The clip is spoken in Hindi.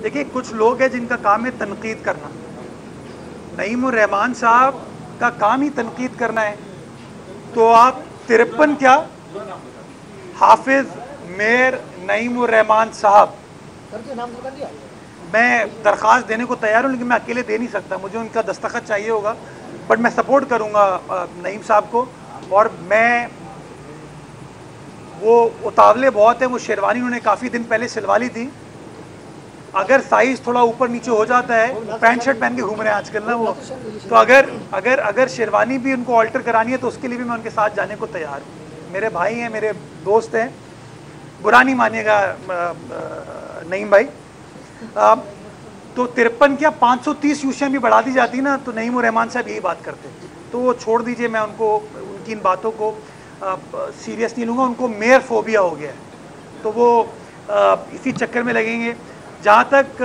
देखिए, कुछ लोग हैं जिनका काम है तनकीद करना। नईमुर रहमान साहब का काम ही तनकीद करना है, तो आप 53 क्या हाफिज मेयर नईमुर रहमान साहब, मैं दरख्वास्त देने को तैयार हूँ, लेकिन मैं अकेले दे नहीं सकता, मुझे उनका दस्तखत चाहिए होगा। बट मैं सपोर्ट करूँगा नईम साहब को। और मैं वो उतावले बहुत है, वो शेरवानी उन्होंने काफ़ी दिन पहले सिलवा ली थी। अगर साइज़ थोड़ा ऊपर नीचे हो जाता है, पैंट शर्ट पहन के घूम रहे हैं आजकल ना वो, तो अगर शेरवानी भी उनको ऑल्टर करानी है तो उसके लिए भी मैं उनके साथ जाने को तैयार हूँ। मेरे भाई हैं, मेरे दोस्त हैं, बुरा नहीं मानिएगा नईम भाई। तो 53 क्या 530 यूशियाँ भी बढ़ा दी जाती ना, तो नईमुर रहमान साहब यही बात करते। तो वो छोड़ दीजिए, मैं उनको उनकी इन बातों को सीरियस नहीं लूँगा। उनको मेयर फोबिया हो गया है, तो वो इसी चक्कर में लगेंगे। जहाँ तक